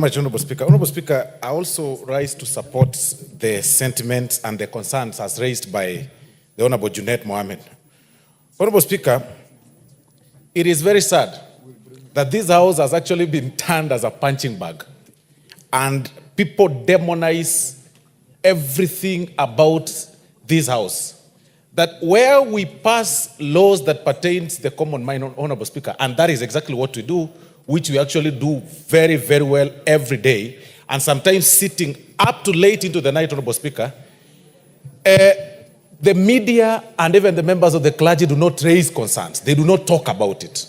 Much, Honorable Speaker. Honorable Speaker, I also rise to support the sentiments and the concerns as raised by the Honorable Junet Mohammed. Honorable Speaker, it is very sad that this house has actually been turned as a punching bag, and people demonize everything about this house. That where we pass laws that pertain to the common mind, Honorable Speaker, and that is exactly what we do, which we actually do very, very well every day, and sometimes sitting up to late into the night, Honorable Speaker, the media and even the members of the clergy do not raise concerns. They do not talk about it.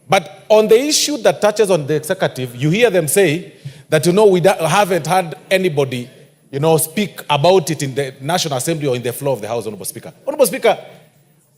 But on the issue that touches on the executive, you hear them say that, we haven't had anybody, speak about it in the National Assembly or in the floor of the House, Honorable Speaker. Honorable Speaker,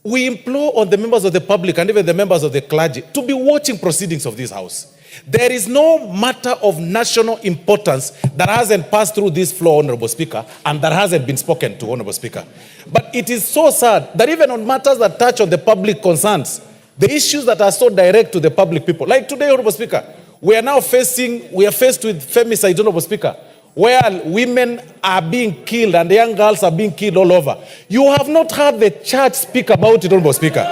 we implore on the members of the public and even the members of the clergy to be watching proceedings of this House. There is no matter of national importance that hasn't passed through this floor, Honorable Speaker, and that hasn't been spoken to, Honorable Speaker. But it is so sad that even on matters that touch on the public concerns, the issues that are so direct to the public people, like today, Honorable Speaker, we are faced with femicide, Honorable Speaker, where women are being killed and young girls are being killed all over. You have not heard the church speak about it, Honorable Speaker.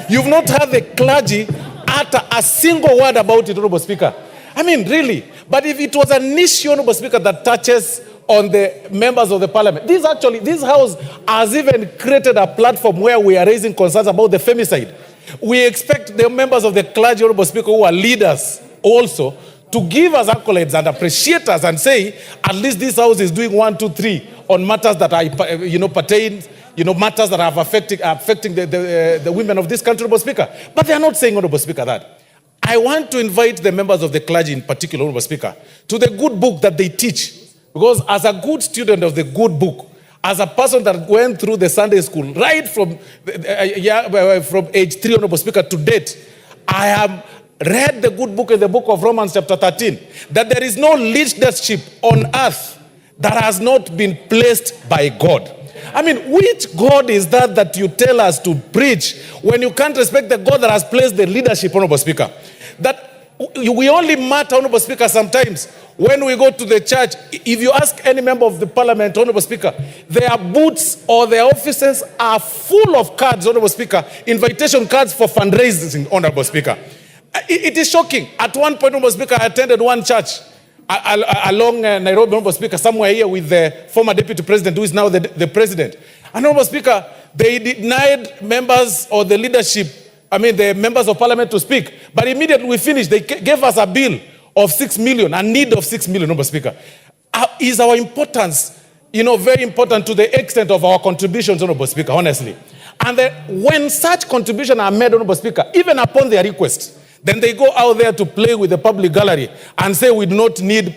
You've not heard the clergy utter a single word about it, Honorable Speaker. I mean, really. But if it was an issue, Honorable Speaker, that touches on the members of the parliament, this House has even created a platform where we are raising concerns about the femicide. We expect the members of the clergy, Honorable Speaker, who are leaders also, to give us accolades and appreciate us and say, at least this House is doing 1, 2, 3 on matters that are, pertain, matters that are affecting the women of this country, Honorable Speaker. But they are not saying, Honorable Speaker, that. I want to invite the members of the clergy in particular, Honorable Speaker, to the good book that they teach. Because as a good student of the good book, as a person that went through the Sunday school, right from age 3, Honorable Speaker, to date, I have read the good book in the book of Romans chapter 13, that there is no leadership on earth that has not been placed by God. I mean, which God is that you tell us to preach when you can't respect the God that has placed the leadership, Honorable Speaker? That we only matter, Honorable Speaker, sometimes when we go to the church. If you ask any member of the parliament, Honorable Speaker, their booths or their offices are full of cards, Honorable Speaker, invitation cards for fundraising, Honorable Speaker. It is shocking. At one point, Honorable Speaker, I attended one church along Nairobi, Honorable Speaker, somewhere here with the former deputy president, who is now the president. And Honorable Speaker, they denied members or the leadership, the members of parliament to speak. But immediately we finished, they gave us a bill of 6 million, a need of 6 million, Honorable Speaker. Is our importance, very important to the extent of our contributions, Honorable Speaker, honestly. And when such contributions are made, Honorable Speaker, even upon their request, then they go out there to play with the public gallery and say we do not need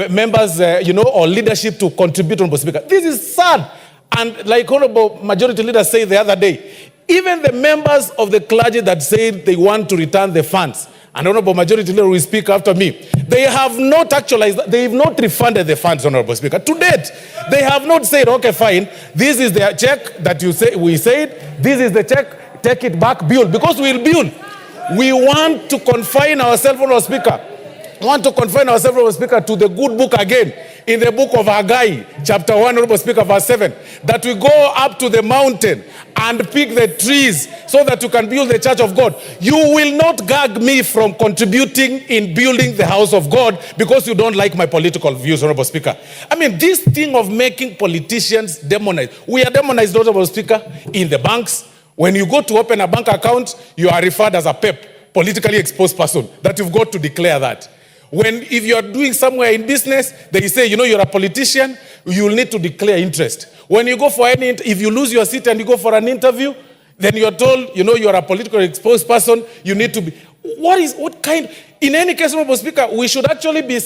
members, or leadership to contribute, Honorable Speaker. This is sad. And like Honorable Majority Leader said the other day, even the members of the clergy that said they want to return the funds, and Honorable Majority Leader will speak after me, they have not actualized, they have not refunded the funds, Honorable Speaker. To date, they have not said, okay, fine, this is the check that we said, this is the check, take it back, build, because we'll build. We want to confine ourselves, Honorable Speaker. We want to confine ourselves, Honorable Speaker, to the good book again, in the book of Haggai, chapter 1, Honorable Speaker, verse 7, that we go up to the mountain and pick the trees so that you can build the church of God. You will not gag me from contributing in building the house of God because you don't like my political views, Honorable Speaker. This thing of making politicians demonize. We are demonized, Honorable Speaker, in the banks. When you go to open a bank account, you are referred as a PEP, politically exposed person, that you've got to declare that. If you are doing somewhere in business, they say, you're a politician, you will need to declare interest. When you go for if you lose your seat and you go for an interview, then you're told, you're a politically exposed person, you need to be. In any case, Honorable Speaker, we should actually be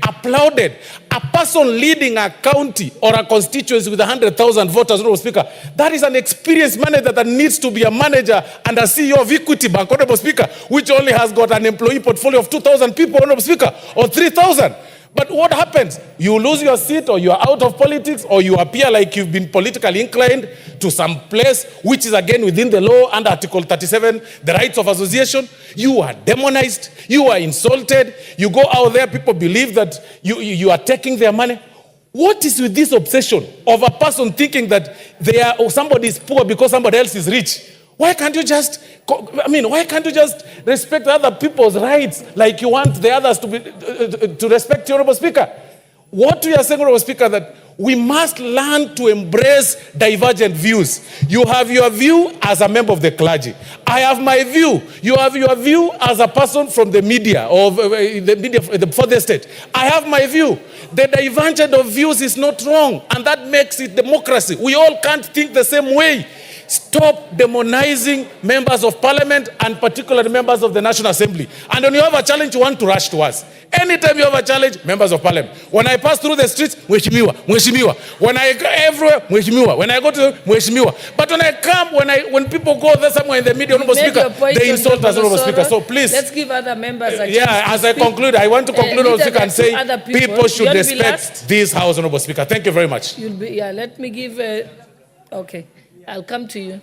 applauded. A person leading a county or a constituency with 100,000 voters, Honorable Speaker, that is an experienced manager that needs to be a manager and a CEO of Equity Bank, Honorable Speaker, which only has got an employee portfolio of 2,000 people, Honorable Speaker, or 3,000. But what happens? You lose your seat, or you are out of politics, or you appear like you've been politically inclined to some place which is again within the law under Article 37, the rights of association. You are demonized, you are insulted, you go out there, people believe that you are taking their money. What is with this obsession of a person thinking that somebody is poor because somebody else is rich? Why can't you just, why can't you just respect other people's rights like you want the others to respect you, Honorable Speaker? What we are saying, Honorable Speaker, that we must learn to embrace divergent views. You have your view as a member of the clergy. I have my view. You have your view as a person from the media, or the media for the state. I have my view. The divergence of views is not wrong, and that makes it democracy. We all can't think the same way. Stop demonizing members of parliament, and particularly members of the National Assembly. And when you have a challenge, you want to rush to us. Anytime you have a challenge, members of parliament. When I pass through the streets, Mheshimiwa, Mheshimiwa. When I go everywhere, Mheshimiwa. When I go to Mheshimiwa. But when I come, when people go there somewhere in the media, Honorable Speaker, they insult us, Honorable Speaker. So please. Let's give other members a chance. Yeah, as I conclude, I want to conclude, Honorable Speaker, and say people should respect this House, Honorable Speaker. Thank you very much. Let me give okay. I'll come to you.